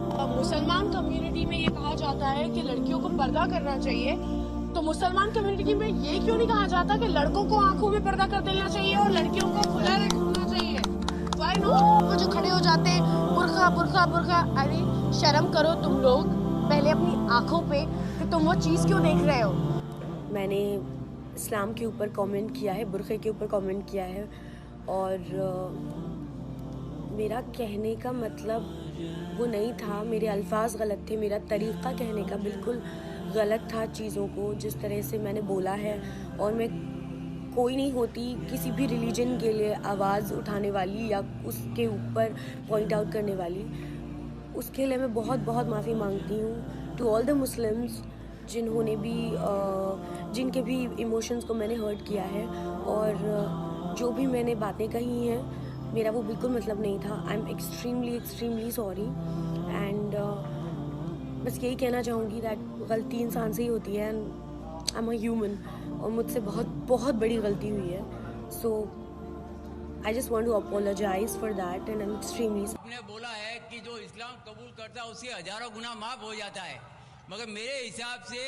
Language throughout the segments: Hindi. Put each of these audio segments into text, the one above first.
मुसलमान कम्युनिटी में ये कहा जाता है कि लड़कियों को पर्दा करना चाहिए, तो मुसलमान कम्युनिटी में ये क्यों नहीं कहा जाता कि लड़कों को आंखों में पर्दा कर देना चाहिए और लड़कियों को खुला रखना चाहिए? Why not? वो जो खड़े हो जाते हैं बुर्का बुर्का बुर्का, अरे शर्म करो तुम लोग पहले अपनी आंखों पे कि तुम वो चीज़ क्यों देख रहे हो। मैंने इस्लाम के ऊपर कमेंट किया है, बुर्खे के ऊपर कमेंट किया है और मेरा कहने का मतलब वो नहीं था, मेरे अल्फाज गलत थे, मेरा तरीक़ा कहने का बिल्कुल गलत था चीज़ों को जिस तरह से मैंने बोला है। और मैं कोई नहीं होती किसी भी रिलीजन के लिए आवाज़ उठाने वाली या उसके ऊपर पॉइंट आउट करने वाली। उसके लिए मैं बहुत बहुत माफ़ी मांगती हूँ टू ऑल द मुस्लिम्स जिन्होंने भी जिनके भी इमोशंस को मैंने हर्ट किया है। और जो भी मैंने बातें कही हैं मेरा वो बिल्कुल मतलब नहीं था। आई एम एक्सट्रीमली सॉरी एंड बस यही कहना चाहूँगी दैट गलती इंसान से ही होती है and I am a human और मुझसे बहुत बहुत बड़ी गलती हुई है। So I just want to apologize for that and I am extremely. आपने बोला है कि जो इस्लाम कबूल करता है उससे हजारों गुना माफ हो जाता है, मगर मेरे हिसाब से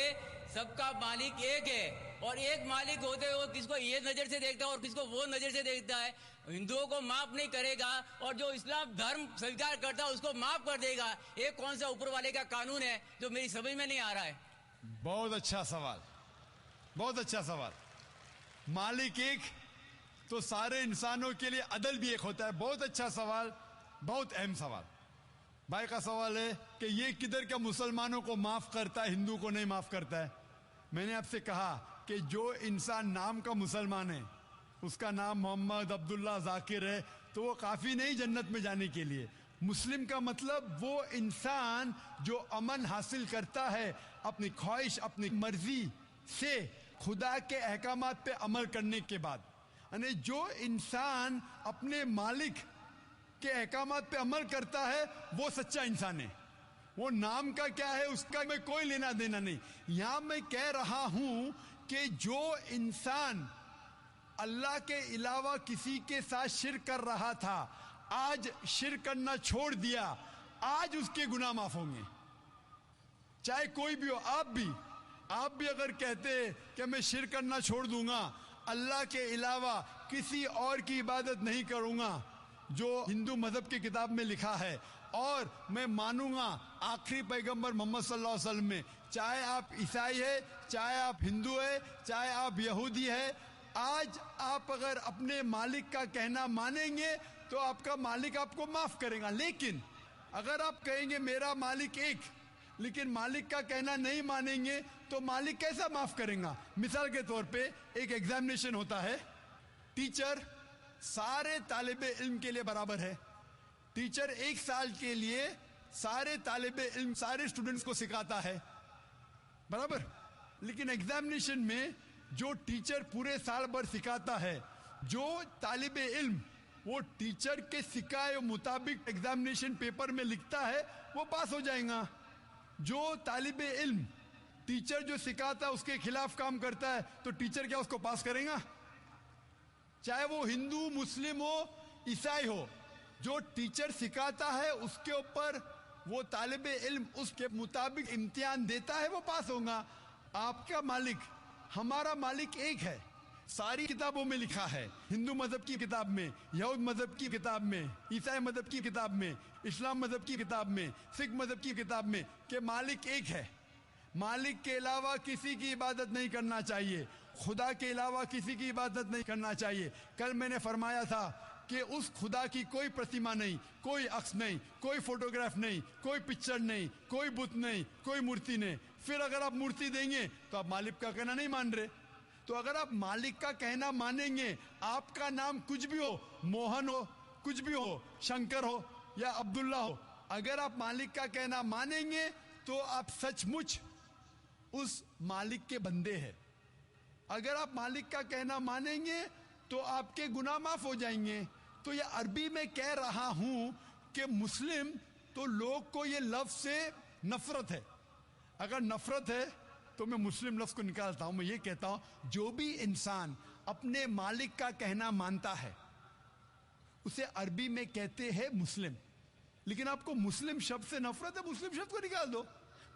सबका मालिक एक है और एक मालिक होते हुए किसको ये नज़र से देखता है और किसको वो नज़र से देखता है। हिंदुओं को माफ नहीं करेगा और जो इस्लाम धर्म स्वीकार करता है उसको माफ कर देगा। ये कौन सा ऊपर वाले का कानून है जो मेरी समझ में नहीं आ रहा है। बहुत अच्छा सवाल, बहुत अच्छा सवाल। मालिक एक तो सारे इंसानों के लिए अदल भी एक होता है। बहुत अच्छा सवाल, बहुत अहम सवाल। भाई का सवाल है कि ये किधर का मुसलमानों को माफ करता है, हिंदू को नहीं माफ करता है। मैंने आपसे कहा कि जो इंसान नाम का मुसलमान है, उसका नाम मोहम्मद अब्दुल्ला जाकिर है, तो वो काफी नहीं जन्नत में जाने के लिए। मुस्लिम का मतलब वो इंसान जो अमन हासिल करता है अपनी ख्वाहिश अपनी मर्जी से खुदा के अहकामात पे अमल करने के बाद। यानी जो इंसान अपने मालिक के अहकामात पे अमल करता है वो सच्चा इंसान है। वो नाम का क्या है उसका मैं कोई लेना देना नहीं। यहां मैं कह रहा हूं कि जो इंसान अल्लाह के अलावा किसी के साथ शिर्क कर रहा था, आज शिर्क करना छोड़ दिया, आज उसके गुनाह माफ होंगे। चाहे कोई भी हो, आप भी अगर कहते कि मैं शिर्क करना छोड़ दूंगा, अल्लाह के अलावा किसी और की इबादत नहीं करूंगा जो हिंदू मजहब की किताब में लिखा है, और मैं मानूंगा आखिरी पैगंबर मोहम्मद सल्लल्लाहु अलैहि वसल्लम में, चाहे आप ईसाई है, चाहे आप हिंदू है, चाहे आप यहूदी है, आज आप अगर अपने मालिक का कहना मानेंगे तो आपका मालिक आपको माफ करेगा। लेकिन अगर आप कहेंगे मेरा मालिक एक, लेकिन मालिक का कहना नहीं मानेंगे तो मालिक कैसा माफ करेगा। मिसाल के तौर पे एक एग्जामिनेशन होता है, टीचर सारे तालिबे इल्म के लिए बराबर है। टीचर एक साल के लिए सारे तालिबे इल्म सारे स्टूडेंट्स को सिखाता है, बराबर। लेकिन एग्जामिनेशन में जो टीचर पूरे साल भर सिखाता है, जो तालिबे इल्म वो टीचर के सिखाए मुताबिक एग्जामिनेशन पेपर में लिखता है वो पास हो जाएगा। जो तालिबे इल्म टीचर जो सिखाता है उसके खिलाफ काम करता है तो टीचर क्या उसको पास करेगा? चाहे वो हिंदू मुस्लिम हो ईसाई हो, जो टीचर सिखाता है उसके ऊपर वो तालिबे इल्म उसके मुताबिक इम्तिहान देता है, वो पास होगा। आपका मालिक हमारा मालिक एक है, सारी किताबों में लिखा है, हिंदू मजहब की किताब में, यहूद मजहब की किताब में, ईसाई मजहब की किताब में, इस्लाम मजहब की किताब में, सिख मजहब की किताब में कि मालिक एक है। मालिक के अलावा किसी की इबादत नहीं करना चाहिए, खुदा के अलावा किसी की इबादत नहीं करना चाहिए। कल मैंने फरमाया था कि उस खुदा की कोई प्रतिमा नहीं, कोई अक्स नहीं, कोई फोटोग्राफ नहीं, कोई पिक्चर नहीं, कोई बुत नहीं, कोई मूर्ति नहीं। फिर अगर आप मूर्ति देंगे तो आप मालिक का कहना नहीं मान रहे। तो अगर आप मालिक का कहना मानेंगे, आपका नाम कुछ भी हो, मोहन हो, कुछ भी हो, शंकर हो या अब्दुल्ला हो, अगर आप मालिक का कहना मानेंगे तो आप सचमुच उस मालिक के बंदे हैं। अगर आप मालिक का कहना मानेंगे तो आपके गुनाह माफ हो जाएंगे। तो ये अरबी में कह रहा हूं कि मुस्लिम तो लोग को ये लफ्ज से नफरत है। अगर नफरत है तो मैं मुस्लिम लफ्ज को निकालता हूं, मैं ये कहता हूं जो भी इंसान अपने मालिक का कहना मानता है उसे अरबी में कहते हैं मुस्लिम। लेकिन आपको मुस्लिम शब्द से नफरत है, मुस्लिम शब्द को निकाल दो।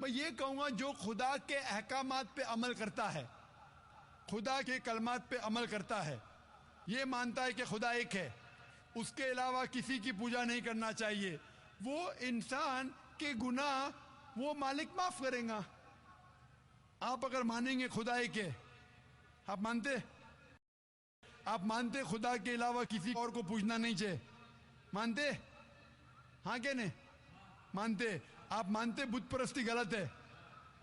मैं ये कहूंगा जो खुदा के अहकामात पे अमल करता है, खुदा के कलमात पे अमल करता है, ये मानता है कि खुदा एक है, उसके अलावा किसी की पूजा नहीं करना चाहिए, वो इंसान के गुनाह वो मालिक माफ करेगा। आप अगर मानेंगे खुदा एक है, आप मानते खुदा के अलावा किसी और को पूजना नहीं चाहिए, मानते? हाँ क्या नहीं मानते? आप मानते बुत परस्ती गलत है,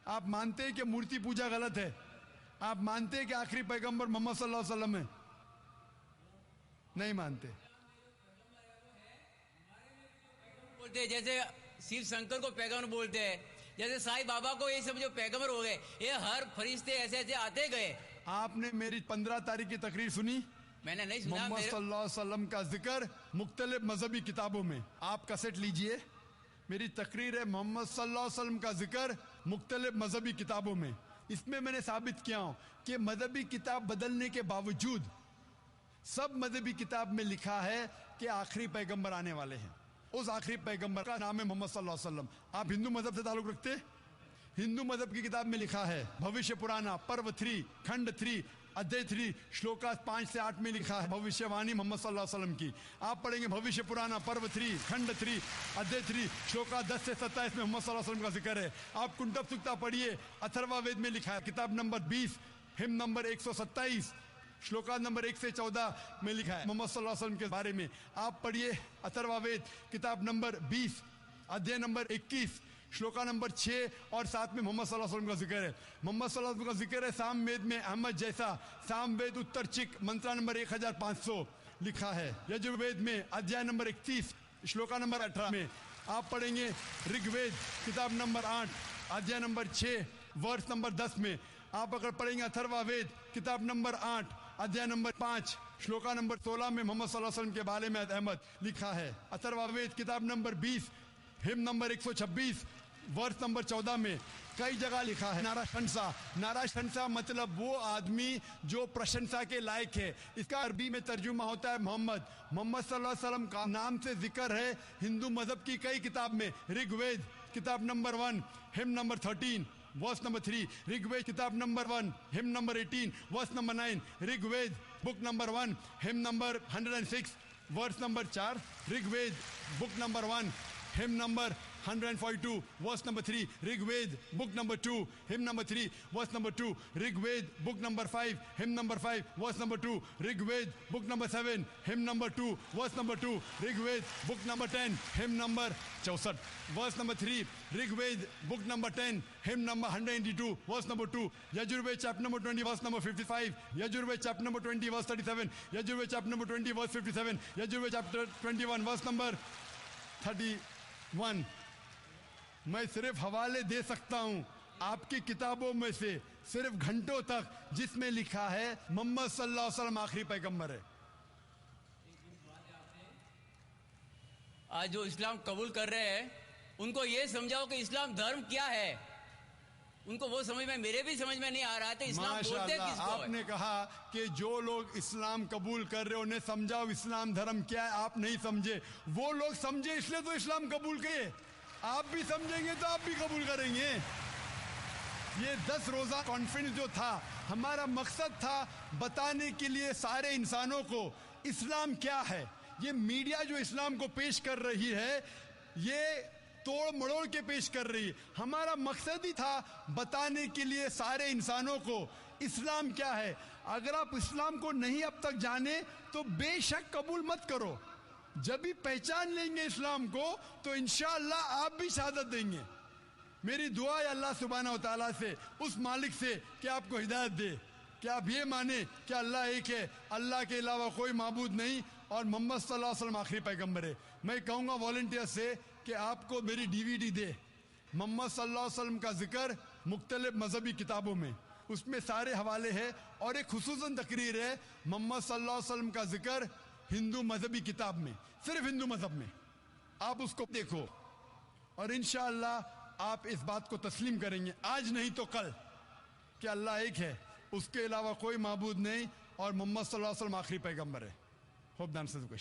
आप मानते कि मूर्ति पूजा गलत है, आप मानते कि आखिरी पैगंबर मोहम्मद सल्लल्लाहु अलैहि वसल्लम है? नहीं मानते। बोलते हैं जैसे शिव शंकर को पैगंबर बोलते हैं, जैसे साईं बाबा को ये सब जो पैगंबर हो गए, ये हर फरिश्ते ऐसे ऐसे आते गए। आपने मेरी 15 तारीख की तकरीर सुनी? मैंने नहीं सुना। मोहम्मद सल्लल्लाहु अलैहि वसल्लम का जिक्र मुख्तलिफ मजहबी किताबों में, आप कैसेट लीजिए, मेरी तकरीर है मोहम्मद सल्लल्लाहु अलैहि वसल्लम का जिक्र मुख्तलिफ मजहबी किताबों में। इसमें मैंने साबित किया हूं कि मजहबी किताब बदलने के बावजूद सब मजहबी किताब में लिखा है कि आखिरी पैगंबर आने वाले हैं। उस आखिरी पैगंबर का नाम है मोहम्मद सल्लल्लाहु अलैहि वसल्लम। आप हिंदू मजहब से ताल्लुक रखते? हिंदू मजहब की किताब में लिखा है, भविष्य पुराना पर्व 3 खंड 3 अध्याय 3 श्लोका 5 से 8 में लिखा है भविष्यवाणी मोहम्मद सल्लल्लाहु अलैहि वसल्लम की। आप पढ़ेंगे भविष्य पुराना पर्व 3 खंड 3 अध्याय 3 श्लोका 10 से 27 में मोहम्मद सल्लल्लाहु अलैहि वसल्लम का जिक्र है। आप कुंडब सुक्ता पढ़िए, अथर्वा वेद में लिखा है, किताब number 20 him number 127 shloka number 1 से 14 में लिखा है मोहम्मद सल्लल्लाहु अलैहि वसल्लम के बारे में। आप पढ़िए अथर्वा वेद किताब नंबर 20 अध्याय नंबर 21 श्लोका नंबर 6 और 7 में मोहम्मद सल्लल्लाहु अलैहि वसल्लम का जिक्र है। मोहम्मद सल्लल्लाहु अलैहि वसल्लम का जिक्र है साम वेद में अहमद जैसा, साम वेद उत्तर चिक मंत्रा नंबर 1500 लिखा है। यजुर्वेद में अध्याय नंबर 31 श्लोका नंबर 18 में। आप पढ़ेंगे ऋग्वेद किताब नंबर 8 अध्याय नंबर 6 वर्ष नंबर 10 में। आप अगर पढ़ेंगे अथर्वा वेद किताब नंबर 8 अध्याय नंबर 5 श्लोका नंबर 16 में मोहम्मद सल्लल्लाहु अलैहि वसल्लम के बारे में अहमद लिखा है। अथर्वा वेद किताब नंबर 20 हिम नंबर 126 वर्ष नंबर 14 में कई जगह लिखा है नाराशंसा। नाराशंसा मतलब वो आदमी जो प्रशंसा के लायक है। इसका अरबी में तर्जुमा होता है मोहम्मद। मोहम्मद सल्लल्लाहु अलैहि वसल्लम का नाम से जिक्र है हिंदू मजहब की कई किताब में। ऋग्वेद किताब number 1 hymn number 13 verse number 3, Rigveda किताब number 1 hymn number 18 verse number 9, Rigveda book number 1 hymn number 106 verse number 4, Rigveda book number 1 hymn number 142 verse number 3, Rigveda book number 2 hymn number 3 verse number 2, Rigveda book number 5 hymn number 5 verse number 2, Rigveda book number 7 hymn number 2 verse number 2, Rigveda book number 10 hymn number 64 verse number 3, Rigveda book number 10 hymn number 182 verse number 2, Yajurveda chapter number 20 verse number 55, Yajurveda chapter number 20 verse 37, Yajurveda chapter number 20 verse 57, Yajurveda chapter 21 verse number 31। मैं सिर्फ हवाले दे सकता हूं आपकी किताबों में से सिर्फ घंटों तक, जिसमें लिखा है मोहम्मद सल्लल्लाहु अलैहि वसल्लम आखिरी पैगंबर है। आज जो इस्लाम कबूल कर रहे हैं उनको ये समझाओ कि इस्लाम धर्म क्या है। उनको वो समझ में, मेरे भी समझ में नहीं आ रहा था इस्लाम बोलते किसको है। आपने कहा कि जो लोग इस्लाम कबूल कर रहे हैं उन्हें समझाओ इस्लाम धर्म क्या है। आप नहीं समझे, वो लोग समझे इसलिए तो इस्लाम कबूल किए। आप भी समझेंगे तो आप भी कबूल करेंगे। ये 10 रोजा कॉन्फ्रेंस जो था, हमारा मकसद था बताने के लिए सारे इंसानों को इस्लाम क्या है। ये मीडिया जो इस्लाम को पेश कर रही है, ये तोड़ मड़ोड़ के पेश कर रही है। हमारा मकसद ही था बताने के लिए सारे इंसानों को इस्लाम क्या है। अगर आप इस्लाम को नहीं अब तक जाने तो बेशक कबूल मत करो। जब भी पहचान लेंगे इस्लाम को तो इंशाअल्लाह आप भी शहादत देंगे। मेरी दुआ है अल्लाह सुब्हानहू व तआला से, उस मालिक से, कि आपको हिदायत दे कि आप ये माने कि अल्लाह एक है, अल्लाह के अलावा कोई माबूद नहीं और मोहम्मद सल्लल्लाहु अलैहि वसल्लम आखिरी पैगंबर है। मैं कहूँगा वॉलंटियर से कि आपको मेरी DVD दे, मोहम्मद सल्लल्लाहु अलैहि वसल्लम का जिक्र मुख्तलिफ मजहबी किताबों में, उसमें सारे हवाले हैं। और एक खुसूसन तकरीर है मोहम्मद सल्लल्लाहु अलैहि वसल्लम का जिक्र हिंदू मजहबी किताब में, सिर्फ हिंदू मजहब में। आप उसको देखो और इंशाअल्लाह आप इस बात को तस्लीम करेंगे, आज नहीं तो कल, कि अल्लाह एक है, उसके अलावा कोई माबूद नहीं और मोहम्मद सल्लल्लाहु अलैहि वसल्लम आखिरी पैगंबर है। Hope the answer the question.